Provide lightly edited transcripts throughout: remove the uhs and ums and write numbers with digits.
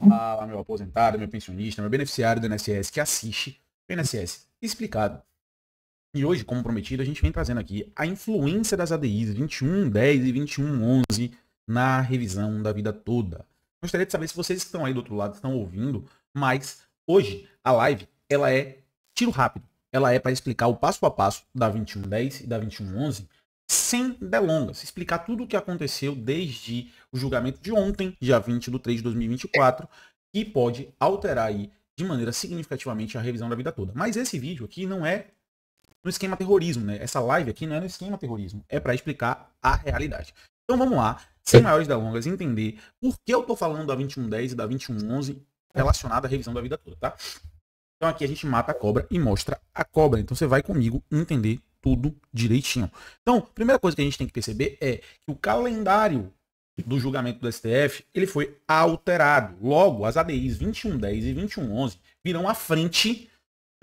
Fala, meu aposentado, meu pensionista, meu beneficiário do INSS que assiste o INSS explicado. E hoje, como prometido, a gente vem trazendo aqui a influência das ADIs 2110 e 2111 na revisão da vida toda. Gostaria de saber se vocês que estão aí do outro lado estão ouvindo, mas hoje a live ela é tiro rápido. Ela é para explicar o passo a passo da 2110 e da 2111 sem delongas, explicar tudo o que aconteceu desde o julgamento de ontem, dia 20/3 de 2024, que pode alterar aí de maneira significativamente a revisão da vida toda. Mas esse vídeo aqui não é no esquema terrorismo, né? Essa live aqui não é no esquema terrorismo, é para explicar a realidade. Então vamos lá, sem maiores delongas, entender por que eu tô falando da 2110 e da 2111 relacionada à revisão da vida toda, tá? Então aqui a gente mata a cobra e mostra a cobra. Então você vai comigo entender tudo direitinho. Então, a primeira coisa que a gente tem que perceber é que o calendário do julgamento do STF, ele foi alterado. Logo, as ADIs 2110 e 2111 virão à frente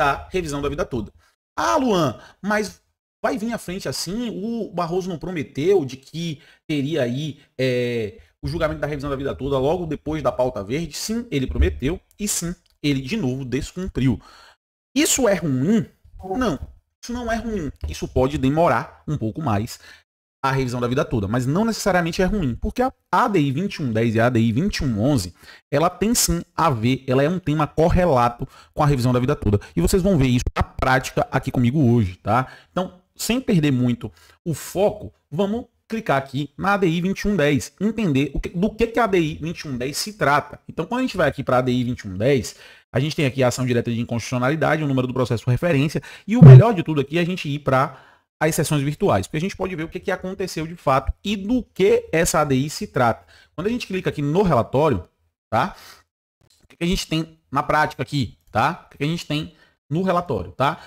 da revisão da vida toda. Ah, Luan, mas vai vir à frente assim? O Barroso não prometeu de que teria aí o julgamento da revisão da vida toda logo depois da pauta verde? Sim, ele prometeu e sim, ele de novo descumpriu. Isso é ruim? Não, isso não é ruim. Isso pode demorar um pouco mais a revisão da vida toda, mas não necessariamente é ruim, porque a ADI 2110 e a ADI 2111, ela tem sim a ver, ela é um tema correlato com a revisão da vida toda. E vocês vão ver isso na prática aqui comigo hoje, tá? Então, sem perder muito o foco, vamos clicar aqui na ADI 2110, entender do que a ADI 2110 se trata. Então, quando a gente vai aqui para a ADI 2110, a gente tem aqui a ação direta de inconstitucionalidade, o número do processo por referência, e o melhor de tudo aqui é a gente ir para as sessões virtuais, porque a gente pode ver o que aconteceu de fato e do que essa ADI se trata. Quando a gente clica aqui no relatório, tá? O que a gente tem na prática aqui, tá? O que a gente tem no relatório, tá?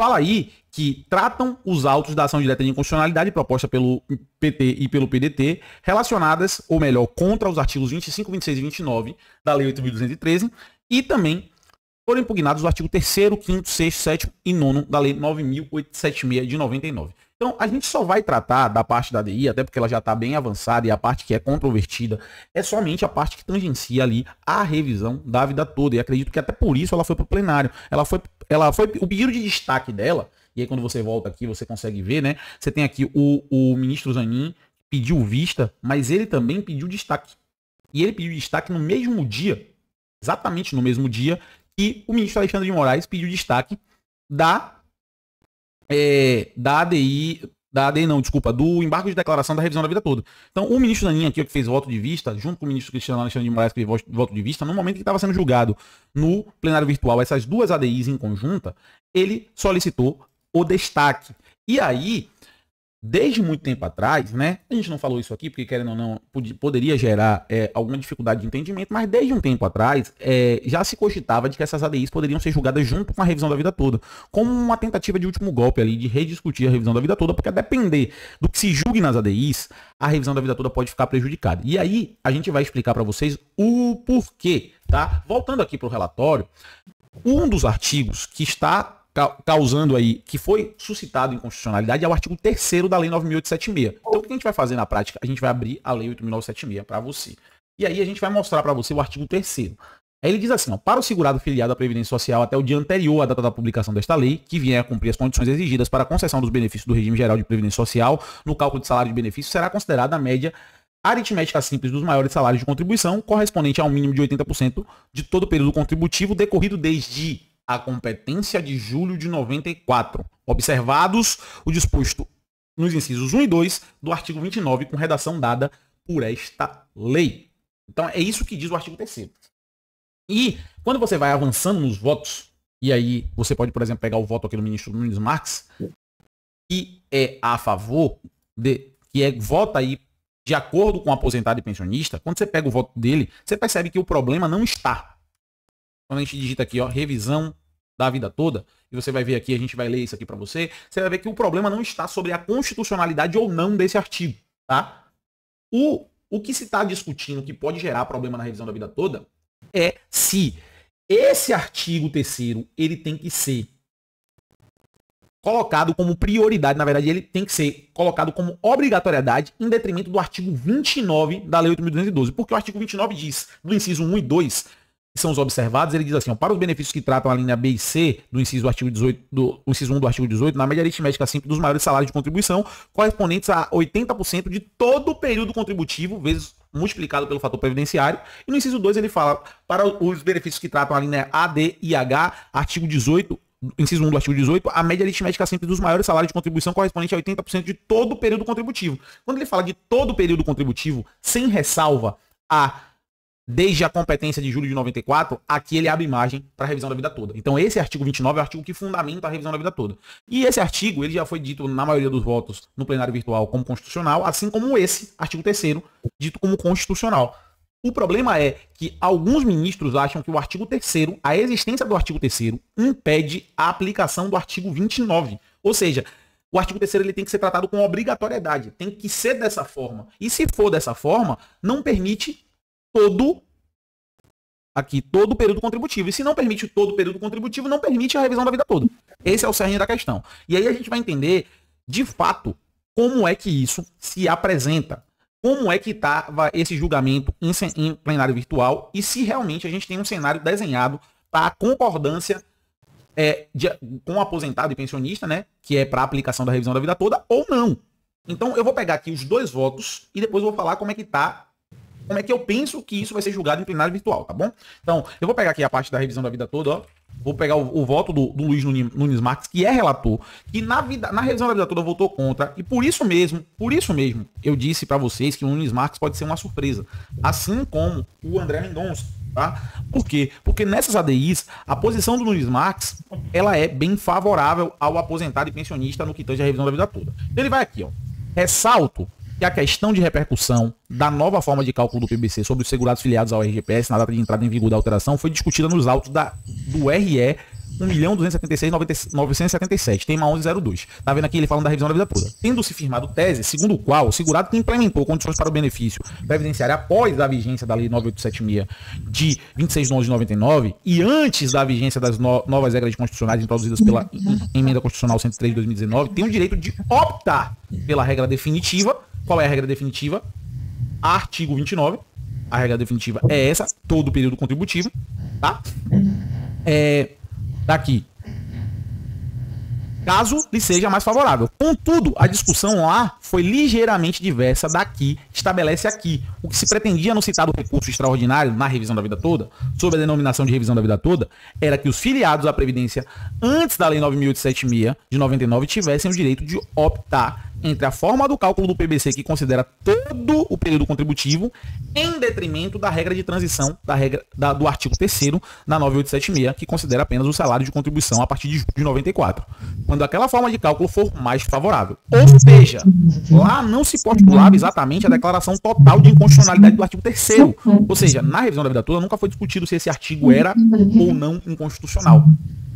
Fala aí que tratam os autos da ação direta de inconstitucionalidade proposta pelo PT e pelo PDT, relacionadas, ou melhor, contra os artigos 25, 26 e 29 da Lei 8.213 e também foram impugnados o artigo 3º, 5º, 6º, 7º e 9º da Lei 9.876 de 99. Então, a gente só vai tratar da parte da ADI, até porque ela já está bem avançada e a parte que é controvertida é somente a parte que tangencia ali a revisão da vida toda. E acredito que até por isso ela foi para o plenário. Ela foi o pedido de destaque dela, e aí quando você volta aqui você consegue ver, né? Você tem aqui o ministro Zanin pediu vista, mas ele também pediu destaque. E ele pediu destaque no mesmo dia, exatamente no mesmo dia, e o ministro Alexandre de Moraes pediu destaque do embargo de declaração da revisão da vida toda. Então, o ministro Zanin aqui, que fez voto de vista, junto com o ministro Cristiano Alexandre de Moraes, que fez voto de vista, no momento que estava sendo julgado no plenário virtual, essas duas ADIs em conjunta, ele solicitou o destaque. E aí, desde muito tempo atrás, né? A gente não falou isso aqui, porque querendo ou não, poderia gerar alguma dificuldade de entendimento, mas desde um tempo atrás já se cogitava de que essas ADIs poderiam ser julgadas junto com a revisão da vida toda, como uma tentativa de último golpe ali, de rediscutir a revisão da vida toda, porque a depender do que se julgue nas ADIs, a revisão da vida toda pode ficar prejudicada. E aí, a gente vai explicar para vocês o porquê, tá? Voltando aqui para o relatório, um dos artigos que está causando aí, que foi suscitado em constitucionalidade, é o artigo 3º da Lei 9.876. Então, o que a gente vai fazer na prática? A gente vai abrir a Lei 8.976 para você. E aí a gente vai mostrar para você o artigo 3º. Aí ele diz assim, ó, para o segurado filiado à Previdência Social até o dia anterior à data da publicação desta lei, que vier a cumprir as condições exigidas para a concessão dos benefícios do regime geral de Previdência Social, no cálculo de salário de benefício, será considerada a média aritmética simples dos maiores salários de contribuição, correspondente a um mínimo de 80% de todo o período contributivo decorrido desde a competência de julho de 94, observados o disposto nos incisos 1 e 2 do artigo 29, com redação dada por esta lei. Então, é isso que diz o artigo 3º. E, quando você vai avançando nos votos, e aí você pode, por exemplo, pegar o voto aqui do ministro Nunes Marques, que é a favor, vota aí de acordo com o aposentado e pensionista, quando você pega o voto dele, você percebe que o problema não está. Quando a gente digita aqui, ó, revisão da vida toda, e você vai ver aqui, a gente vai ler isso aqui para você, você vai ver que o problema não está sobre a constitucionalidade ou não desse artigo, tá? O que se está discutindo que pode gerar problema na revisão da vida toda é se esse artigo 3º, ele tem que ser colocado como prioridade, na verdade ele tem que ser colocado como obrigatoriedade em detrimento do artigo 29 da Lei 8.212, porque o artigo 29 diz, do inciso 1 e 2, que são os observados, ele diz assim, ó, para os benefícios que tratam a linha B e C do inciso do artigo 18, do inciso 1 do artigo 18, na média aritmética simples dos maiores salários de contribuição, correspondentes a 80% de todo o período contributivo, vezes multiplicado pelo fator previdenciário. E no inciso 2 ele fala, para os benefícios que tratam a linha A, D e H, artigo 18, inciso 1 do artigo 18, a média aritmética simples dos maiores salários de contribuição correspondente a 80% de todo o período contributivo. Quando ele fala de todo o período contributivo, sem ressalva desde a competência de julho de 94, aqui ele abre margem para a revisão da vida toda. Então esse artigo 29 é o artigo que fundamenta a revisão da vida toda. E esse artigo, ele já foi dito na maioria dos votos no plenário virtual como constitucional, assim como esse artigo 3º, dito como constitucional. O problema é que alguns ministros acham que o artigo 3º, a existência do artigo 3º, impede a aplicação do artigo 29. Ou seja, o artigo 3º ele tem que ser tratado com obrigatoriedade. Tem que ser dessa forma. E se for dessa forma, não permite todo o período contributivo. E se não permite todo o período contributivo, não permite a revisão da vida toda. Esse é o cerne da questão. E aí a gente vai entender, de fato, como é que isso se apresenta. Como é que estava esse julgamento em plenário virtual e se realmente a gente tem um cenário desenhado para a concordância com o aposentado e pensionista, né, que é para a aplicação da revisão da vida toda, ou não. Então eu vou pegar aqui os dois votos e depois eu vou falar como é que eu penso que isso vai ser julgado em plenário virtual, tá bom? Então, eu vou pegar aqui a parte da revisão da vida toda, ó. Vou pegar o voto do Luiz Nunes Marques, que é relator, que na revisão da vida toda votou contra, e por isso mesmo, eu disse para vocês que o Nunes Marques pode ser uma surpresa, assim como o André Mendonça, tá? Por quê? Porque nessas ADIs, a posição do Nunes Marques, ela é bem favorável ao aposentado e pensionista no que tange a revisão da vida toda. Então ele vai aqui, ó. Ressalto que a questão de repercussão da nova forma de cálculo do PBC sobre os segurados filiados ao RGPS na data de entrada em vigor da alteração foi discutida nos autos do RE 1.276.977, tema 1102. Tá vendo aqui ele falando da revisão da vida toda. Tendo-se firmado tese, segundo o qual o segurado que implementou condições para o benefício previdenciário após a vigência da Lei 9876 de 26 de 11 de 99 e antes da vigência das novas regras constitucionais introduzidas pela Emenda Constitucional 103 de 2019, tem o direito de optar pela regra definitiva. Qual é a regra definitiva? Artigo 29. A regra definitiva é essa, todo o período contributivo, tá? Daqui. Caso lhe seja mais favorável. Contudo, a discussão lá foi ligeiramente diversa daqui, estabelece aqui. O que se pretendia no citado recurso extraordinário na revisão da vida toda, sob a denominação de revisão da vida toda, era que os filiados à Previdência antes da Lei 9.876 de 99 tivessem o direito de optar entre a forma do cálculo do PBC, que considera todo o período contributivo, em detrimento da regra de transição do artigo 3º da 9876, que considera apenas o salário de contribuição a partir de julho de 94, quando aquela forma de cálculo for mais favorável. Ou seja, lá não se postulava exatamente a declaração total de inconstitucionalidade do artigo 3º. Ou seja, na revisão da vida toda nunca foi discutido se esse artigo era ou não inconstitucional,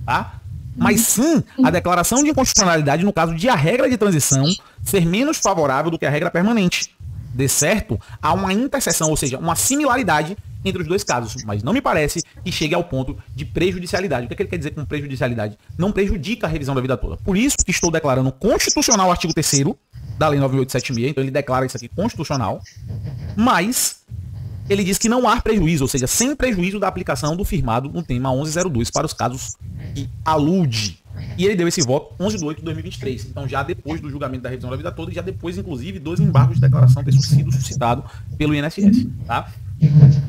tá? Mas sim a declaração de inconstitucionalidade no caso de a regra de transição ser menos favorável do que a regra permanente. De certo, há uma interseção, ou seja, uma similaridade entre os dois casos, mas não me parece que chegue ao ponto de prejudicialidade. O que é que ele quer dizer com prejudicialidade? Não prejudica a revisão da vida toda. Por isso que estou declarando constitucional o artigo 3º da Lei 9876, então ele declara isso aqui constitucional, mas ele diz que não há prejuízo, ou seja, sem prejuízo da aplicação do firmado no tema 1102 para os casos que alude. E ele deu esse voto 11 de 8 de 2023. Então já depois do julgamento da revisão da vida toda e já depois, inclusive, dos embargos de declaração ter sido suscitado pelo INSS. Tá?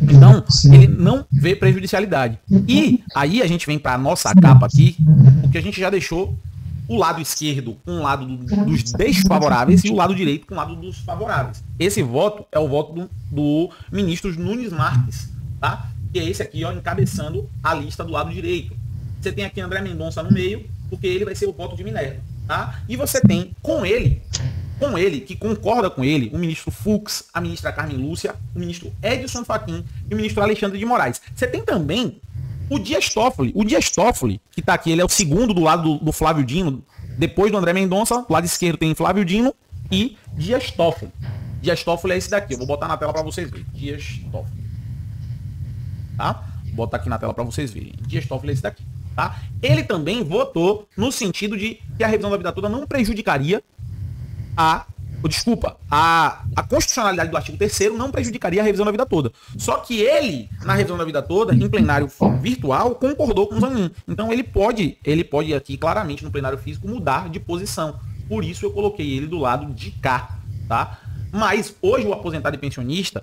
Então, ele não vê prejudicialidade. E aí a gente vem para a nossa capa aqui, porque a gente já deixou o lado esquerdo com o lado dos desfavoráveis e o lado direito com o lado dos favoráveis. Esse voto é o voto do ministro Nunes Marques, tá? Que é esse aqui, ó, encabeçando a lista do lado direito. Você tem aqui André Mendonça no meio, porque ele vai ser o voto de Minerva, tá? E você tem com ele, que concorda com ele, o ministro Fux, a ministra Carmen Lúcia, o ministro Edson Fachin e o ministro Alexandre de Moraes. Você tem também o Dias Toffoli. O Dias Toffoli, que tá aqui, ele é o segundo do lado do Flávio Dino, depois do André Mendonça, do lado esquerdo tem Flávio Dino e Dias Toffoli. Dias Toffoli é esse daqui, eu vou botar na tela para vocês verem. Dias Toffoli. Tá? Vou botar aqui na tela para vocês verem. Dias Toffoli é esse daqui, tá? tá? Ele também votou no sentido de que a revisão da vida toda não prejudicaria a constitucionalidade do artigo 3º não prejudicaria a revisão da vida toda. Só que ele, na revisão da vida toda, em plenário virtual, concordou com o Zanin. Então ele pode aqui, claramente, no plenário físico, mudar de posição. Por isso eu coloquei ele do lado de cá, tá? Mas hoje o aposentado e pensionista,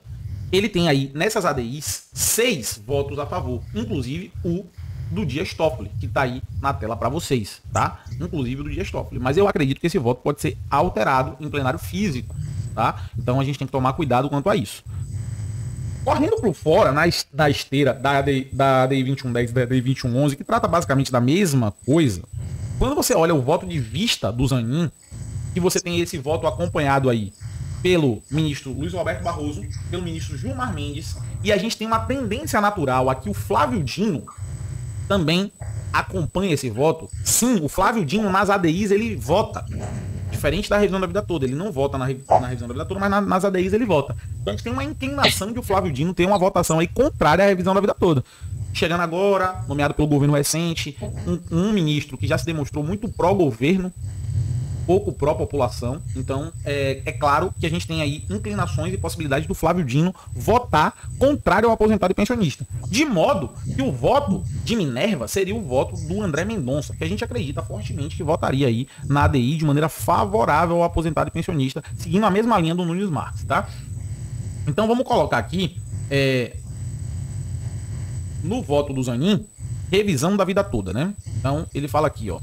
ele tem aí, nessas ADIs, 6 votos a favor, inclusive o do Dias Toffoli, que está aí na tela para vocês, tá? Inclusive do Dias Toffoli. Mas eu acredito que esse voto pode ser alterado em plenário físico, tá? Então a gente tem que tomar cuidado quanto a isso. Correndo por fora, na esteira da ADI 2110 e da ADI 2111, que trata basicamente da mesma coisa, quando você olha o voto de vista do Zanin, que você tem esse voto acompanhado aí pelo ministro Luiz Roberto Barroso, pelo ministro Gilmar Mendes, e a gente tem uma tendência natural aqui, o Flávio Dino também acompanha esse voto. Sim, o Flávio Dino nas ADIs ele vota. Diferente da revisão da vida toda. Ele não vota na revisão da vida toda, mas nas ADIs ele vota. Então a gente tem uma inclinação de o Flávio Dino ter uma votação aí contrária à revisão da vida toda. Chegando agora, nomeado pelo governo recente, um ministro que já se demonstrou muito pró-governo, pouco pró-população. Então, é claro que a gente tem aí inclinações e possibilidades do Flávio Dino votar contrário ao aposentado e pensionista. De modo que o voto de Minerva seria o voto do André Mendonça, que a gente acredita fortemente que votaria aí na ADI de maneira favorável ao aposentado e pensionista, seguindo a mesma linha do Nunes Marques, tá? Então, vamos colocar aqui, no voto do Zanin, revisão da vida toda, né? Então, ele fala aqui, ó.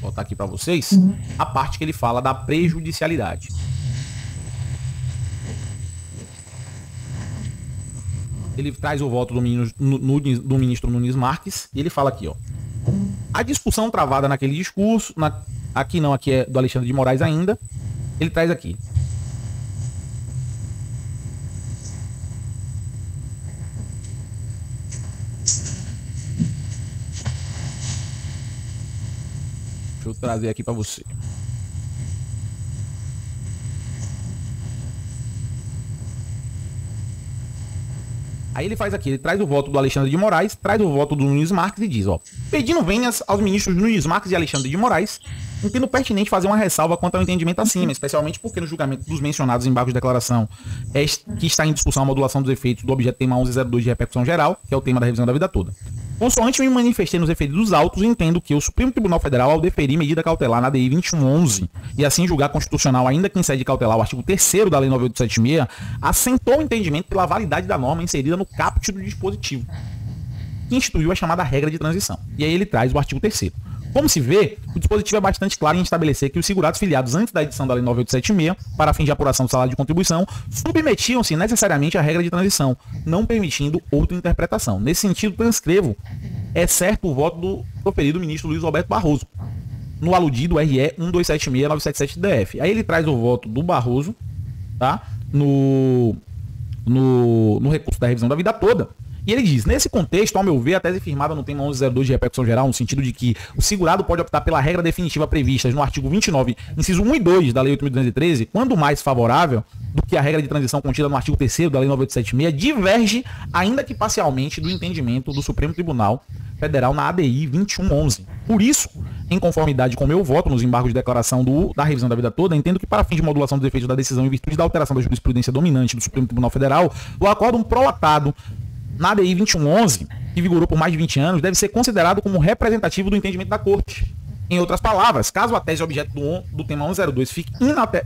Vou botar aqui para vocês a parte que ele fala da prejudicialidade. Ele traz o voto do ministro Nunes Marques e ele fala aqui, ó. A discussão travada naquele discurso, aqui não, aqui é do Alexandre de Moraes ainda, ele traz aqui. Deixa eu trazer aqui para você. Aí ele faz aqui, ele traz o voto do Alexandre de Moraes, traz o voto do Nunes Marques e diz, ó, pedindo venhas aos ministros Nunes Marques e Alexandre de Moraes, entendo pertinente fazer uma ressalva quanto ao entendimento acima, especialmente porque no julgamento dos mencionados embargos de declaração que está em discussão a modulação dos efeitos do objeto tema 1102 de repercussão geral, que é o tema da revisão da vida toda. Consoante me manifestei nos efeitos dos autos, entendo que o Supremo Tribunal Federal, ao deferir medida cautelar na ADI 2111 e assim julgar constitucional, ainda que em sede cautelar, o artigo 3º da Lei 9876, assentou o entendimento pela validade da norma inserida no caput do dispositivo, que instituiu a chamada regra de transição. E aí ele traz o artigo 3º. Como se vê, o dispositivo é bastante claro em estabelecer que os segurados filiados antes da edição da Lei 9876, para fins de apuração do salário de contribuição, submetiam-se necessariamente à regra de transição, não permitindo outra interpretação. Nesse sentido, transcrevo, exceto o voto do proferido ministro Luiz Roberto Barroso, no aludido RE 1276977-DF. Aí ele traz o voto do Barroso, tá? No recurso da revisão da vida toda. E ele diz, nesse contexto, ao meu ver, a tese firmada no tema 1102 de repercussão geral, no sentido de que o segurado pode optar pela regra definitiva prevista no artigo 29, inciso 1 e 2 da Lei 8.213, quando mais favorável do que a regra de transição contida no artigo 3º da Lei 9876, diverge, ainda que parcialmente, do entendimento do Supremo Tribunal Federal na ADI 2111. Por isso, em conformidade com o meu voto nos embargos de declaração da revisão da vida toda, entendo que para fim de modulação dos efeitos da decisão em virtude da alteração da jurisprudência dominante do Supremo Tribunal Federal, o acórdão prolatado na ADI 2111, que vigorou por mais de 20 anos, deve ser considerado como representativo do entendimento da Corte. Em outras palavras, caso a tese objeto do tema 1102 fique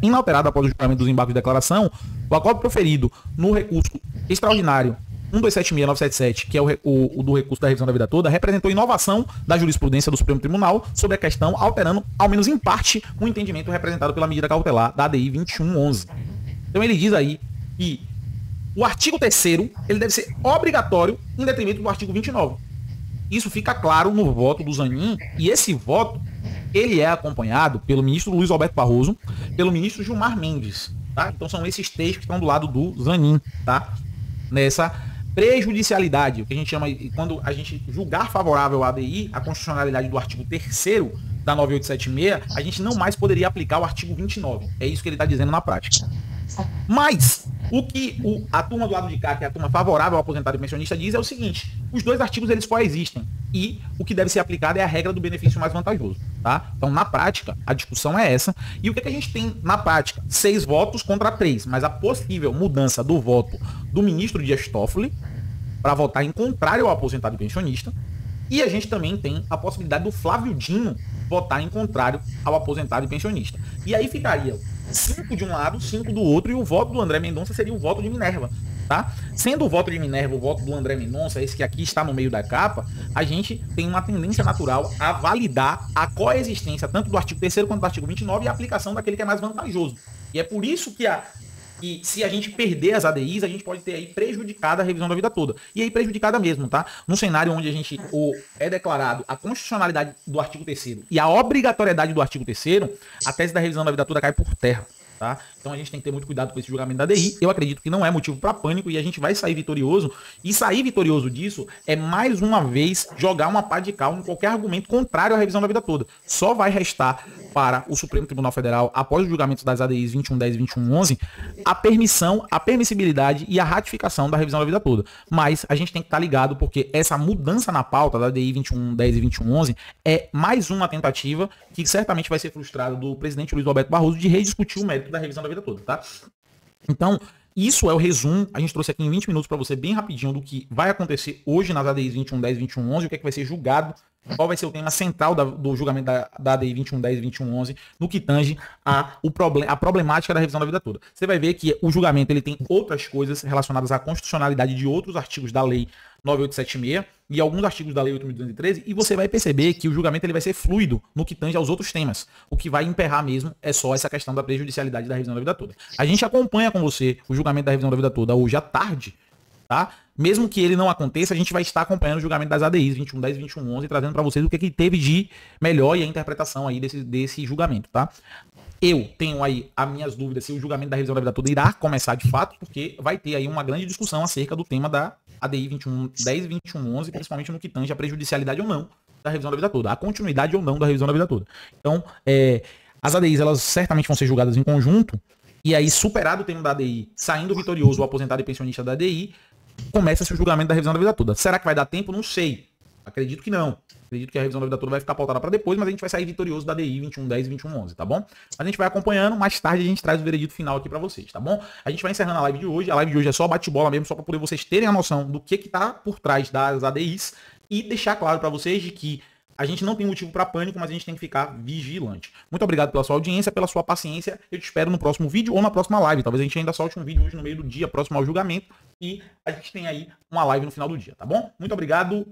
inalterada após o julgamento dos embargos de declaração, o acordo proferido no recurso extraordinário 1276977, que é o do recurso da revisão da vida toda, representou inovação da jurisprudência do Supremo Tribunal sobre a questão, alterando, ao menos em parte, o entendimento representado pela medida cautelar da ADI 2111. Então ele diz aí que o artigo 3º, ele deve ser obrigatório em detrimento do artigo 29. Isso fica claro no voto do Zanin, e esse voto, ele é acompanhado pelo ministro Luiz Roberto Barroso, pelo ministro Gilmar Mendes, tá? Então são esses três que estão do lado do Zanin, tá? Nessa prejudicialidade, o que a gente chama, quando a gente julgar favorável à ADI, a constitucionalidade do artigo 3º da 9876, a gente não mais poderia aplicar o artigo 29. É isso que ele está dizendo na prática. Mas O que a turma do lado de cá, que é a turma favorável ao aposentado e pensionista, diz é o seguinte: os dois artigos eles coexistem e o que deve ser aplicado é a regra do benefício mais vantajoso, tá? Então, na prática, a discussão é essa. E o que a gente tem na prática? 6 votos contra 3, mas a possível mudança do voto do ministro Dias Toffoli para votar em contrário ao aposentado e pensionista. E a gente também tem a possibilidade do Flávio Dino votar em contrário ao aposentado e pensionista. E aí ficaria 5 de um lado, 5 do outro, e o voto do André Mendonça seria o voto de Minerva, tá? Sendo o voto de Minerva o voto do André Mendonça, esse que aqui está no meio da capa, a gente tem uma tendência natural a validar a coexistência tanto do artigo 3º quanto do artigo 29 e a aplicação daquele que é mais vantajoso. E é por isso que se a gente perder as ADIs, a gente pode ter aí prejudicada a revisão da vida toda. E aí prejudicada mesmo, tá? No cenário onde a gente é declarado a constitucionalidade do artigo 3º e a obrigatoriedade do artigo 3º, a tese da revisão da vida toda cai por terra. Tá? Então a gente tem que ter muito cuidado com esse julgamento da ADI. Eu acredito que não é motivo para pânico e a gente vai sair vitorioso. E sair vitorioso disso é mais uma vez jogar uma pá de cal em qualquer argumento contrário à revisão da vida toda. Só vai restar para o Supremo Tribunal Federal, após o julgamento das ADIs 2110 e 2111, a permissão, a permissibilidade e a ratificação da revisão da vida toda. Mas a gente tem que estar ligado porque essa mudança na pauta da ADI 2110 e 2111 é mais uma tentativa que certamente vai ser frustrada do presidente Luiz Roberto Barroso de rediscutir o mérito da revisão da vida toda, tá? Então, isso é o resumo. A gente trouxe aqui em 20 minutos para você bem rapidinho do que vai acontecer hoje nas ADIs 2110 e 2111, o que é que vai ser julgado, qual vai ser o tema central do julgamento da ADI 2110 e 2111 no que tange a problemática da revisão da vida toda. Você vai ver que o julgamento ele tem outras coisas relacionadas à constitucionalidade de outros artigos da lei 9876 e alguns artigos da lei 8.213, e você vai perceber que o julgamento ele vai ser fluido no que tange aos outros temas. O que vai emperrar mesmo é só essa questão da prejudicialidade da revisão da vida toda. A gente acompanha com você o julgamento da revisão da vida toda hoje à tarde, tá? Mesmo que ele não aconteça, a gente vai estar acompanhando o julgamento das ADIs 2110 e 2111, trazendo para vocês o que teve de melhor e a interpretação aí desse julgamento, tá? Eu tenho aí as minhas dúvidas se o julgamento da revisão da vida toda irá começar de fato, porque vai ter aí uma grande discussão acerca do tema da ADI 2110 e 2111, principalmente no que tange a prejudicialidade ou não da revisão da vida toda, a continuidade ou não da revisão da vida toda. Então, as ADIs, elas certamente vão ser julgadas em conjunto, e aí, superado o tema da ADI, saindo vitorioso o aposentado e pensionista da ADI, começa-se o julgamento da revisão da vida toda. Será que vai dar tempo? Não sei. Acredito que não. Acredito que a revisão da vida toda vai ficar pautada para depois, mas a gente vai sair vitorioso da DI 2110 e 2111, tá bom? A gente vai acompanhando, mais tarde a gente traz o veredito final aqui para vocês, tá bom? A gente vai encerrando a live de hoje. A live de hoje é só bate-bola mesmo, só para poder vocês terem a noção do que tá por trás das ADIs e deixar claro para vocês de que a gente não tem motivo para pânico, mas a gente tem que ficar vigilante. Muito obrigado pela sua audiência, pela sua paciência. Eu te espero no próximo vídeo ou na próxima live. Talvez a gente ainda solte um vídeo hoje no meio do dia, próximo ao julgamento. E a gente tem aí uma live no final do dia, tá bom? Muito obrigado.